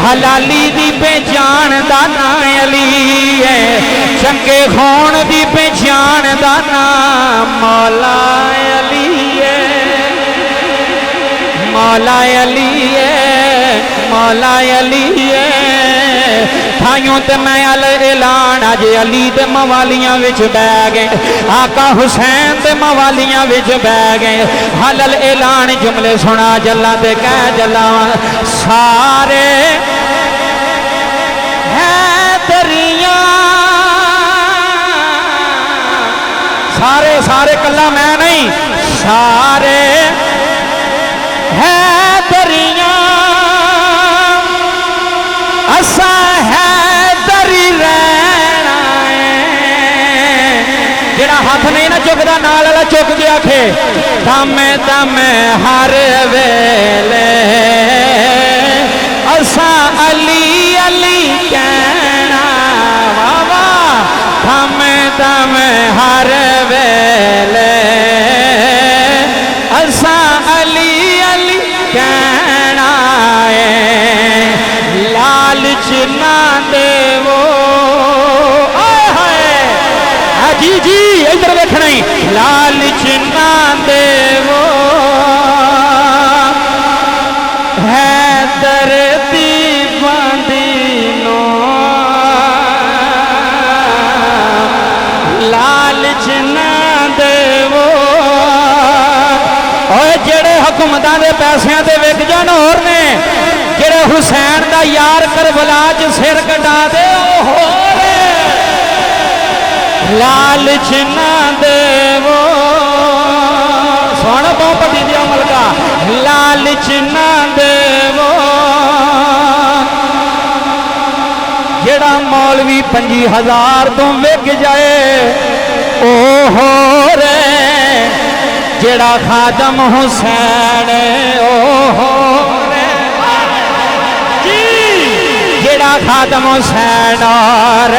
हलाली दी पहचान दा ना अली है, चंगे खून दी पहचान दा ना मौला अली है, मौला अली है, मौला अली है। थाइयों ते मैं अल ऐलान अज अली दे मवालियां विच बह गए, आका हुसैन दे मवालियां विच बह गए। हलल ऐलान जुमले सुना जल्ला ते कह जल्ला सारे हैदरियां, सारे सारे कल्ला मैं नहीं, सारे हैदरियां असा हैदरी रहना है। जेड़ा हाथ नहीं ना चुकदा नाल वाला चुक गया खे, दमे दमे हर वेले असा अली अली कहना, वावा दमे दमे हर वेले असा अली अली कहना है। लालच ना देवो जी जी इधर देखना ही, लालच ना देवो हैदर दी बंदीनो, लालच ना देवो ओए जेड़े हुकूमतां दे पैसिਆਂ ते विक जान होर ने, जेड़े हुसैन दा यार करबला च सिर कटा दे होर, लालच ना देवो सुन बहुपति दिया मलका, लालच ना देवो जेड़ा मौलवी 50,000 तो विक जाए ओ हो रे, जेड़ा खादम हुसैन ओ हो रे जी, जेड़ा खादम हुसैन और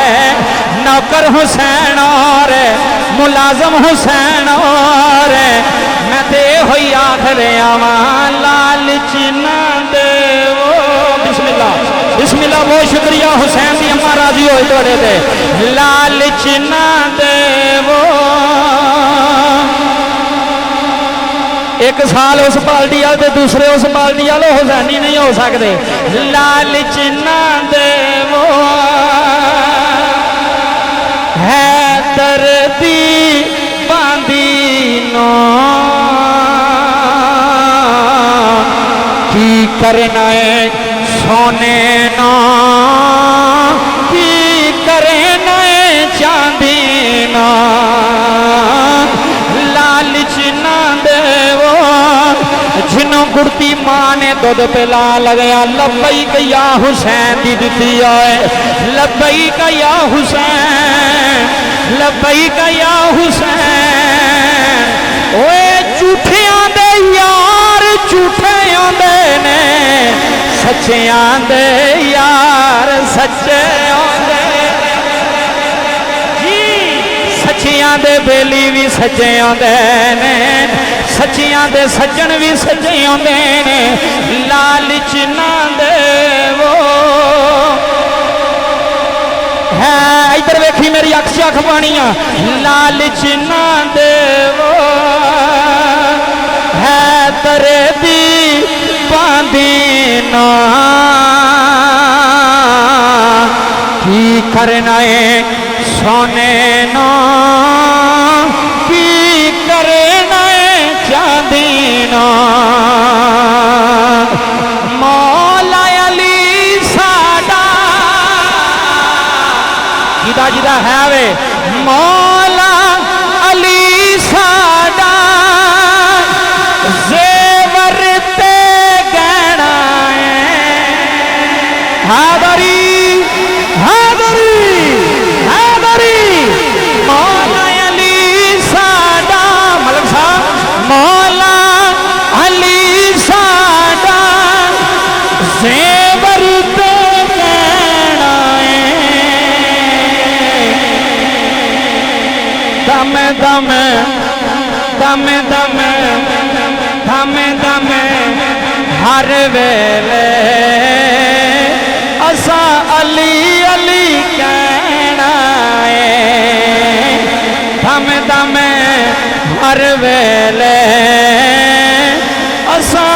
नौकर हुसैन और मुलाजम हुसैन और मैं ते होई आखर आवा लालच ना देवो। बिस्मिल्लाह बिस्मिल्लाह, बहुत शुक्रिया हुसैन दी अम्मा राजी होई तोड़े दे। लालच ना देवो, एक साल उस पार्टी वाल ते दूसरे उस पार्टी वाल हुसैनी नहीं हो सकते। लालच ना देवो हैदर दी बांदीनो, की करना है सोने ना, की करना है चांदी ना। लालच ना देवो जिन्हों गुड़ती मां ने दुध पिला लगाया, लब्बैक या हुसैन दी दिती है, लब्बैक या हुसैन, लब्बैक या हुसैन। ओए झूठियां दे यार झूठे आंदे ने, सच्चियां दे यार सच्चे आंदे जी, सच्चियां दे बेली भी सच्चे आंदे ने, सच्चियां दे सज्जन भी सच्चे आंदे ने। लालच ना देवो है, इधर वेखी मेरी अख से अख पानी आ, लालच ना देवो है तेरे दी बांदीना, की करना है सोने ना, की करना है चांदी ना। मौला अली साडा जिदा जिदा है वे, मौला अली साडा जेवर ते गहना है, हैदरी हैदरी हैदरी। मौला अली साडा मतलब साहब, मौला अली साडा जेवर ते गहना है, दम दम दम दम दम दम हर वेले असा अली अली कहना है दम दम हर वेले असा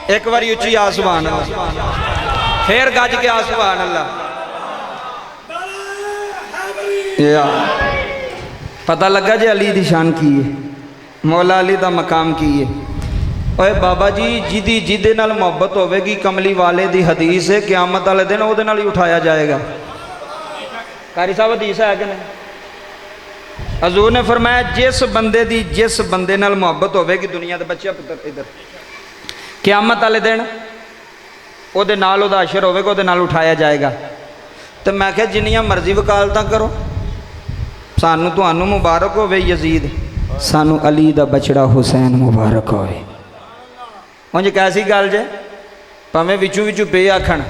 एक बार उच्ची आ सुभान अल्लाह फिर गज के आ सुभान अल्लाह पता लगा जी अली दी शान की है मौला अली दा मकाम की है ओए बाबा जी जिदी जिदे नाल मोहब्बत होवेगी कमली वाले दी हदीस है क़यामत वाले दिन उहदे नाल ही उठाया जाएगा कारी साहब हदीस है कि नहीं हजूर ने फरमाया जिस बंदे नाल मोहब्बत होवेगी दुनिया दे बच्चे पुत्र इधर क़यामत वाले दिन उहदे नाल उहदा अशर होवेगा उहदे नाल उठाया जाएगा तो मैं क्या जिन्नियां मर्जी वकालतां करो सानू तुहानू मुबारक होवे यजीद सानू अली दा बचड़ा हुसैन मुबारक होवे उंज कैसी गल जे भावें विचों विचों पे आखण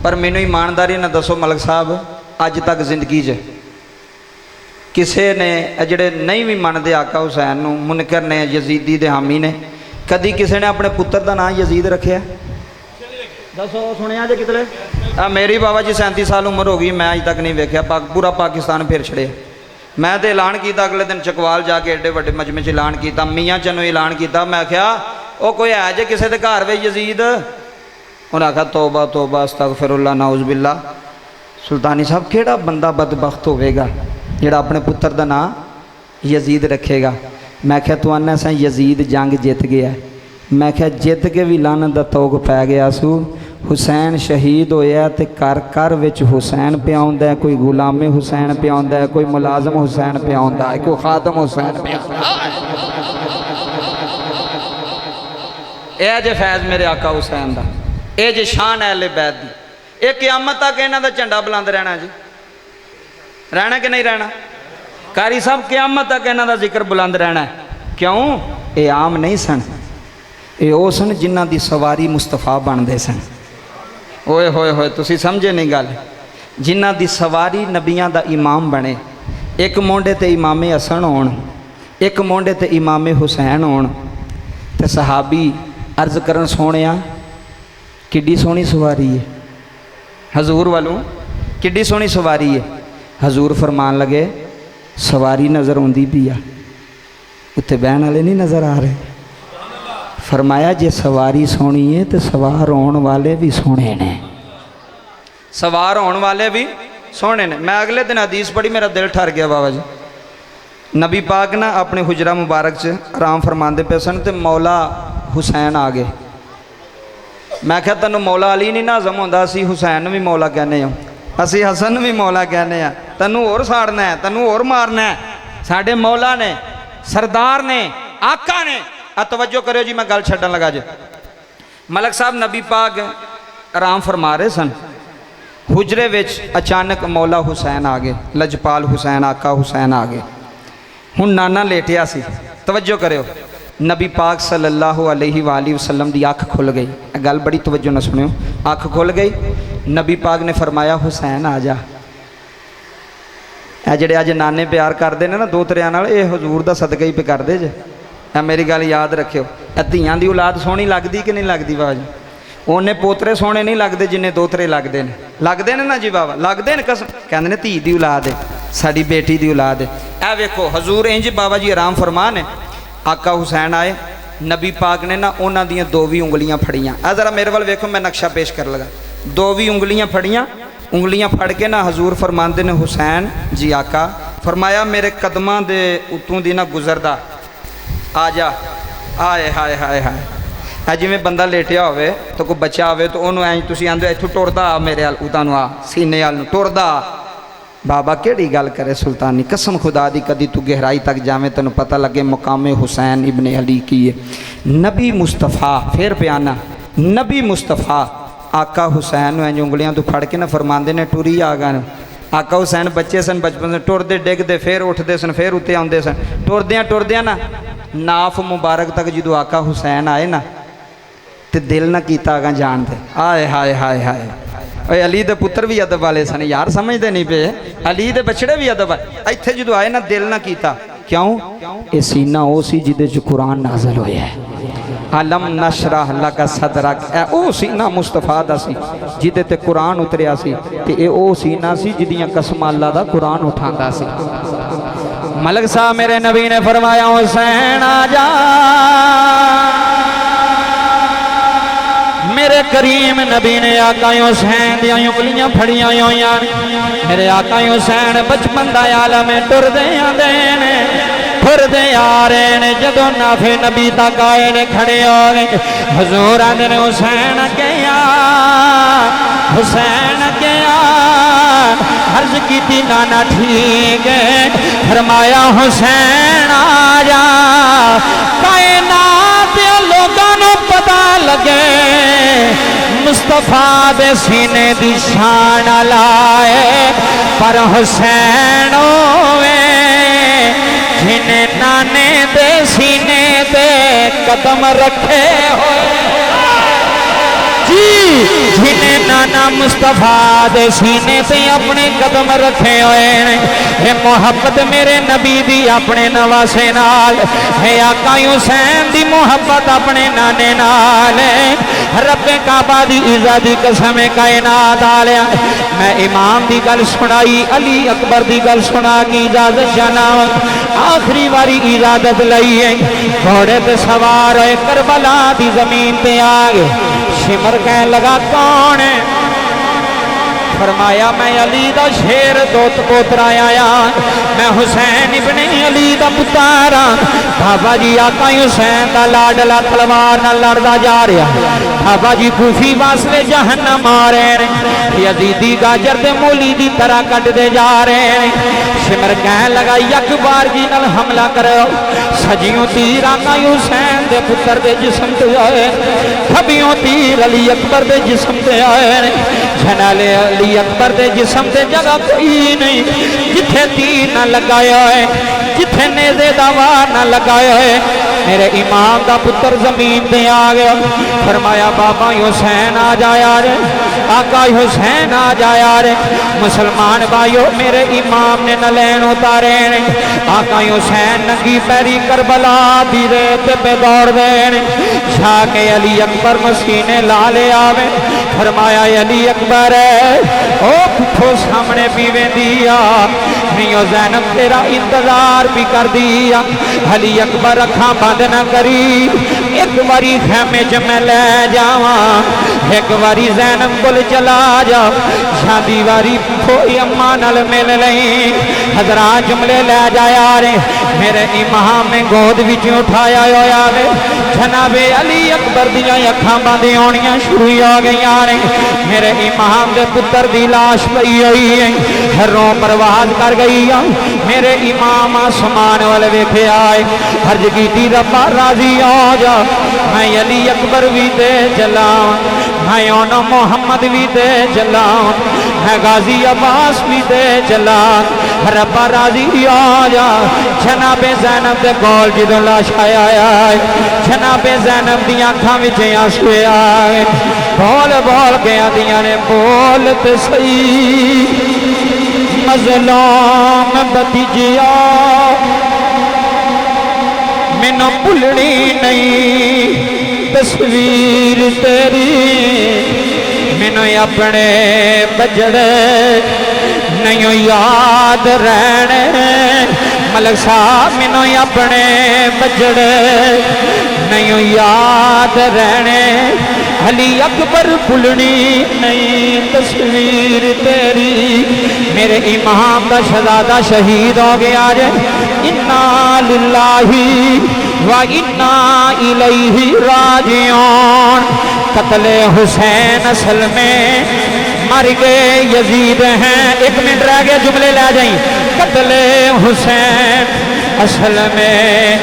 पर मैनू ईमानदारी ना दसो मलक साहब अज तक जिंदगी च किसी ने जिहड़े नहीं भी मनदे आका हुसैन नू मुनकर ने यजीदी दे हामी ने कदी किसी ने अपने पुत्र का नाम यजीद रखिया दसो सुनिया जे कितने मेरी बाबा जी 37 साल उम्र हो गई मैं अज तक नहीं वेख्या पूरा पाकिस्तान फिर छड़िया मैं तो ऐलान किया अगले दिन चकवाल जाके एडे वड्डे मजमे च ऐलान किया मियाँ चनों ऐलान किया मैं आख्या वो कोई है जे किसी के घर वे यजीद उन्हें आखा तौबा तौबा अस्तगफिरुल्लाह नाउज़ बिल्लाह सुल्तानी साहब केड़ा बंदा बदबख्त होवेगा जिहड़ा अपने पुत्र का नाम यजीद रखेगा मैं क्या तू आना सा यजीद जंग जित गया मैं क्या जित के भी लानत दा तोग पै गया सू हुसैन शहीद होया ते कर कर विच हुसैन पे आउंदा है कोई गुलामे हुसैन पे आउंदा है कोई मुलाजम हुसैन पे आउंदा है कोई खादम हुसैन पे आउंदा है जे फैज़ मेरे आका हुसैन दा ए जे शान अहले बैत दी ए क़यामत तक इन्हां दा झंडा बुलंद रहना जी रहना कि नहीं रहना कारी साहब क़यामत तक इन्हां दा जिक्र बुलंद रहना है क्यों ये आम नहीं सन ये वो सन जिन्हां दी सवारी मुस्तफा बनते सन ओए होए होए तुसी समझे नहीं गल जिन्हां दी सवारी नबियां दा इमाम बने एक मोंडे ते इमामे हसन होण एक मोंडे ते इमामे हुसैन होण ते सहाबी अर्ज करन सोहणिया किड्डी सोहनी सवारी है हजूर वालों किड्डी सोहनी सवारी है हजूर फरमान लगे सवारी नज़र आउंदी पई आ उत्ते बहन वाले नहीं नज़र आ रहे फरमाया जे सवारी सोहनी है तो सवार होने वाले भी सोहने ने सवार होने वाले भी सोहने ने मैं अगले दिन हदीस पढ़ी मेरा दिल ठर गया बाबा जी नबी पाक ना अपने हुजरा मुबारक च आराम फरमाते पे सन ते मौला हुसैन आ गए मैं क्या तेन मौला अली नहीं नाजम होंदा असी हुसैन भी मौला कहने असी हसन भी मौला कहने तेनू होर साड़ना है तेनू होर मारना है साडे मौला ने सरदार ने आका ने तवज्जो करो जी मैं गल छड्डन लगा जे मलक साहब नबी पाक आराम फरमा रहे सन हुजरे विच अचानक मौला हुसैन आ गए लजपाल हुसैन आका हुसैन आ गए हुण नाना लेटिया सी तवज्जो करो नबी पाक सल्लल्लाहु अलैहि वसल्लम दी अख खुल गई गल बड़ी तवज्जो न सुनियो अख खुल गई नबी पाक ने फरमाया हुसैन आ जा जिहड़े अज नाने प्यार करते हैं ना दो त्रियां नाल ये हजूर दा सदका ही पे करदे जे मेरी गल याद रखियो धियां दी औलाद सोहनी लगदी कि नहीं लगदी बाबा जी उन्हें पोतरे सोहने नहीं लगते जिन्हें दोतरे लगते हैं ना जी बाबा लगते हैं कसम कहते हैं धी दी औलाद है साड़ी बेटी दी औलाद है ए वेखो हजूर इंज बाबा जी आराम फरमान है आका हुसैन आए नबी पाक ने ना उन्हां दियां दो भी उंगलियां फड़ियां आ जरा मेरे वाल वेखो मैं नक्शा पेश कर लगा दो भी उंगलियां फड़ियां उंगलियां फड़ के ना हजूर फरमाते ने हुसैन जी आका फरमाया मेरे कदमां दे उत्तों दी ना गुजरदा आ जा हाय हाय हाय हाय जिमें बंदा लेटिया होवे तो कोई बच्चा आवे तो उन्होंने ऐं तुसीं आंदे इत्थों टुरदा आ मेरे अल उतां आ सीने अल टुरदा बाबा केड़ी गल करे सुल्तानी कसम खुदा दी कदी तू गहराई तक जावे तेन पता लगे मुकामे हुसैन इब्ने अली की है नबी मुस्तफ़ा फिर प्याना नबी मुस्तफ़ा आका हुसैन इंज उंगलियां तो फड़ के ना फरमाते ने टुरी आ गए आका हुसैन बच्चे सन बचपन से टुरदे डिगदे फिर उठते सन फिर उत्ते आते सन टुरद्या ना नाफ मुबारक तक जो आका हुसैन आए ना तो दिल ना किया आगा जान दे आए हाय हाय हाय अली दे पुत्र भी अदब वाले सन यार समझते नहीं पे अली दे बछड़े भी अदब इत्थे जो आए ना दिल ना किया کیوں یہ سینہ وہ سی جدے جو قرآن نازل ہویا ہے علم نشرح لک صدرک اے او سینہ مصطفیٰ دا سی جدے تے قرآن اتریا سی تے اے او سینہ سی جدیاں قسم اللہ دا قرآن اٹھاندا سی ملک صاحب میرے نبی نے فرمایا حسین آجا میرے کریم نبی نے آقا حسین دیا انگلیاں پھڑیاں ہویاں میرے آقا حسین بچپن دا عالم ٹر دیاں دینے پھر دے آرین جدو نافع نبی تک آئے نے کھڑے ہو گئے حضور آدھے حسین کیا حسین کیا عرض کی تھی نانا ٹھیک ہے فرمایا حسین آجا کائنات لوگوں نے پتا لگے مصطفیٰ دے سینے دی شان لائے پر حسین ہوئے جنہیں نانے دے سینے دے قدم رکھے ہوئے جی جنہیں نانا مصطفیٰ دے سینے تے اپنے قدم رکھے ہوئے ہے محبت میرے نبی دی اپنے نواسے نال ہے آقا حسین دی محبت اپنے نانے نال رب کعبہ دی عزت دی قسم کائنات آلیا میں امام دی گل سنائی علی اکبر دی گل سنا کی اجازت جاناوت آخری واری اجازت لئیے گھوڑے تے سوار ہوئے کربلا دی زمین تے آگے شمر کہنے لگا کون ہے فرمایا میں علی دا شیر دوت پوتر آیا میں حسین ابن علی دا پتارا بابا جی آقا حسین دا لاڈلا تلوار نہ لڑدا جا رہا بابا جی کوفی واسلے جہنم آ رہے ہیں یزیدی گاجر دے مولی دی طرح کٹ دے جا رہے ہیں شمر کہنے لگا یک بار جی نل حملہ کرو سجیوں تیر آقا حسین دے پتر دے جسم تے آئے کھبیوں تیر علی اکبر دے جسم تے آئے جھنالے علی اکبر دے جسم تے جگہ کوئی نہیں جتھے تیر نہ لگایا ہے جتھے نیزے دا وار نہ لگایا ہے میرے امام دا پتر زمین دے آگیا فرمایا بابا حسین آ جایا رے آقا حسین آ جایا رے مسلمان بھائیو میرے امام نے نلین اتارے آقا حسین ننگی پیری کربلا دی ریت پہ دوڑ دین شاہ کے علی اکبر مسینے لالے آوے فرمایا علی اکبر او پٹھو سامنے پیوے دیا میو زینب تیرا انتظار بھی کر دیا علی اکبر رکھا بند نہ کری ایک واری خیمے میں لے جاواں ایک واری زینب کل چلا جا شادی واری پھوئی اماں نل مل لئی حضرات جملے لے جایا رے میرے امام میں گود وچ اٹھایا ہویا وے جناب علی اکبر دیا اکھاں باندھی ہونیاں شروع ہو گئیاں رے میرے امام دے پتر دی لاش پئی ہوئی ہے رو پرواز کر گئی میرے امام آسمان والے ویکھے آئے عرض کیتی ربا راضی ہو جا میں علی اکبر بھی دے جلاؤں میں اونو محمد بھی دے جلاؤں میں غازی عباس بھی دے جلاؤں ربا راضی ہو جا جناب زینب دے کول جدوں لاش آیا ہے جناب زینب دی آنکھاں وچ آنسو آئے بول بول کے آدیاں نے بول تے صحیح مظلوم بتیجیا مینوں بھلنی نہیں تصویر تیری مینوں اپنے بجڑے نہیں یاد رہنے ملک صاحب مینوں اپنے بجڑے نہیں یاد رہنے علی اکبر بھلنی نہیں تصویر تیری میرے امام دا شہزادہ شہید ہو گیا جے انا للہ و انا الیہ راجعون قتل حسین اصل میں مر گئے یزید ہیں ایک منٹ رہ گیا جملے لے جائیں قتل حسین اصل میں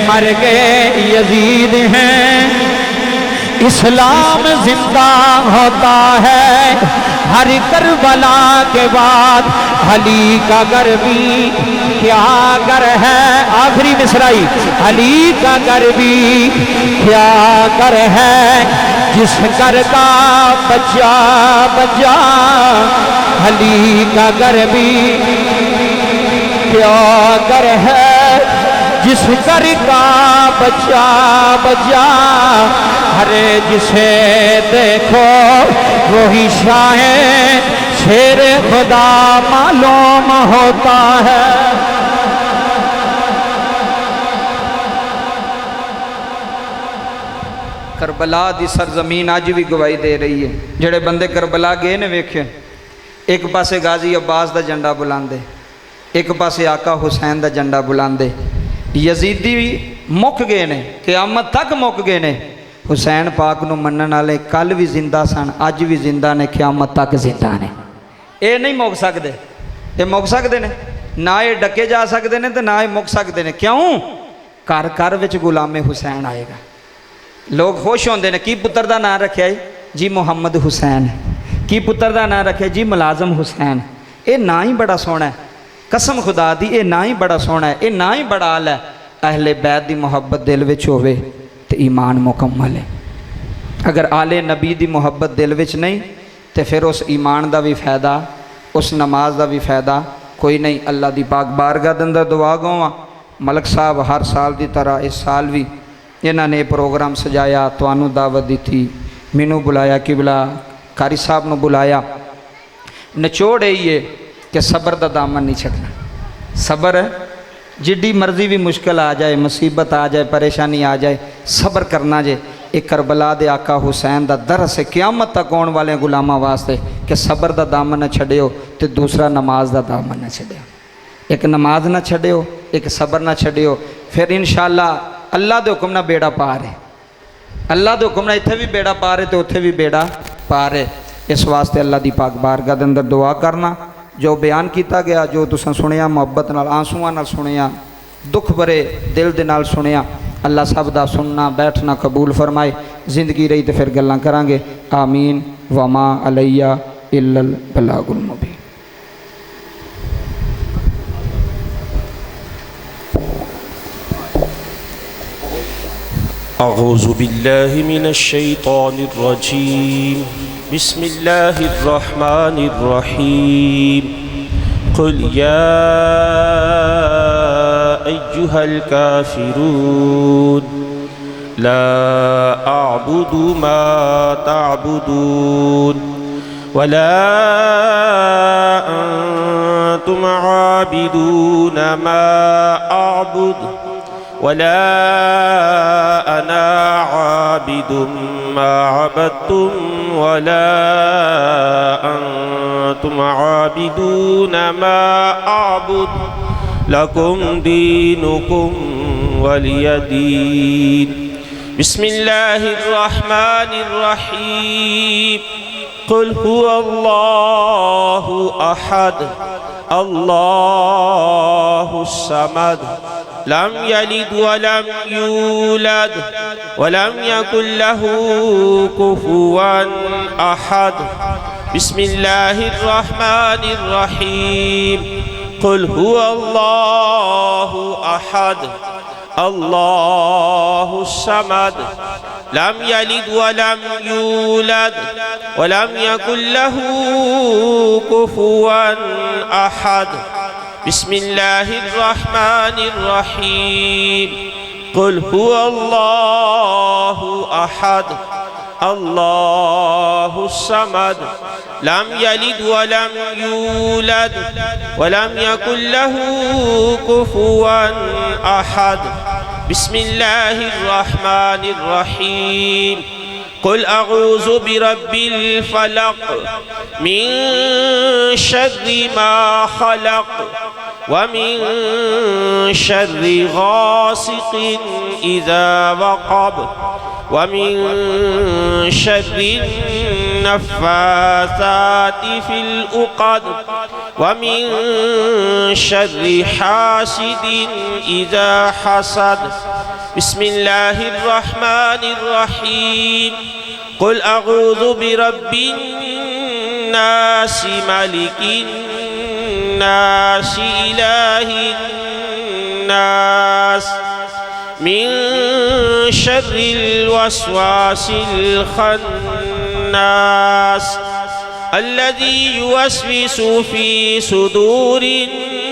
مر گئے یزید ہیں اسلام زندہ ہوتا ہے ہر کربلا کے بعد علی کا گھر بھی کیا گھر ہے آخری مصرائی علی کا گھر بھی کیا گھر ہے جس گھر کا بچہ بچہ علی کا گھر بھی کیا گھر ہے جس گھر کا بچہ بچہ، ارے جسے دیکھو وہی شاہ شیر خدا معلوم ہوتا ہے۔ کربلا دی سرزمین اج بھی گواہی دے رہی ہے۔ جڑے بندے کربلا گئے نے ویکھے، ایک پاسے غازی عباس دا جھنڈا بلاندے، ایک پاسے آقا حسین دا جھنڈا بلاندے۔ یزیدی بھی مک گئے نے، قیامت تک مک گئے نے۔ حسین پاک نو منن والے کل بھی زندہ سن، اج بھی زندہ نے، قیامت تک زندہ نے۔ اے نہیں مک سکدے، اے مک سکدے نے؟ نہ اے ڈکے جا سکدے نے تے نہ اے مک سکدے نے۔ کیوں؟ گھر گھر وچ غلام حسین آئے گا۔ لوگ خوش ہوندے نے، کی پتر دا نام رکھیا جی محمد حسین، کی پتر دا نام رکھیا جی ملازم حسین۔ اے نا ہی بڑا سونا ہے، قسم خدا دی اے نا ہی بڑا سونا ہے، اے نا ہی بڑا آل ہے۔ اہل بیت دی محبت دل وچ ہووے تے ایمان مکمل ہے۔ اگر آل نبی دی محبت دل وچ نہیں تے پھر اس ایمان دا بھی فائدہ، اس نماز دا بھی فائدہ کوئی نہیں۔ اللہ دی پاک بارگاہ دے اندر دعا گواں، ملک صاحب ہر سال دی طرح اس سال بھی انہاں نے پروگرام سجایا، توانوں دعوت دی تھی، مینوں بلایا، قبلہ قاری صاحب نو بلایا۔ نچوڑ یہی ہے کہ صبر دا دامن نہیں چھکنا۔ صبر ہے، جڈی مرضی بھی مشکل آ جائے، مصیبت آ جائے، پریشانی آ جائے، صبر کرنا جے۔ ایک کربلا دے آقا حسین دا درس ہے قیامت تک آن والے غلاماں واسطے کہ صبر دا دامن نہ چھڈیو تے دوسرا نماز دا دامن نہ چھڈیو۔ ایک نماز نہ چھڈیو، ایک صبر نہ چھڈیو، پھر انشاءاللہ اللہ دے حکم نہ بیڑا پار ہے۔ اللہ دے حکم نہ اتھے بھی بیڑا پار ہے تے اتھے بھی بیڑا پار ہے۔ اس واسطے اللہ دی پاک بارگاہ دے اندر دعا کرنا۔ جو بیان کیتا گیا، جو تساں سنیا، محبت نال آنسواں نال سنیا، دکھ بھرے دل دے نال سنیا، اللہ سب دا سننا بیٹھنا قبول فرمائے۔ زندگی رہی تو پھر گلاں کریں گے۔ آمین۔ وما علیہ الا البلاغ المبین۔ اعوذ باللہ من الشیطان الرجیم، بسم اللہ الرحمن الرحیم۔ قل یا ایہا الکافرون لا اعبد ما تعبدون ولا انتم عابدون ما اعبد ولا انا عابد ما عبدتم ولا انتم عابدون ما اعبد لكم دينكم ولي دين۔ بسم اللہ الرحمن الرحیم۔ قل هو اللہ احد اللہ الصمد لم يلد ولم يولد ولم يكن له كفوا احد۔ بسم اللہ الرحمن الرحیم۔ قل هو اللہ احد اللہ الصمد لم يلد ولم يولد ولم يكن له كفوا احد۔ بسم اللہ الرحمن الرحیم۔ قل هو اللہ احد اللہ الصمد لم يلد ولم يولد ولم يكن له كفوا احد۔ بسم اللہ الرحمن الرحیم۔ قل اعوذ برب الفلق من شر ما خلق ومن شر غاسق اذا وقب ومن شر النفاثات في العقد ومن شر حاسد اذا حسد۔ بسم اللہ الرحمن الرحیم۔ قل اعوذ برب الناس ملک الناس الہ الناس من شر الوسواس الخناس الذي يوسوس في صدور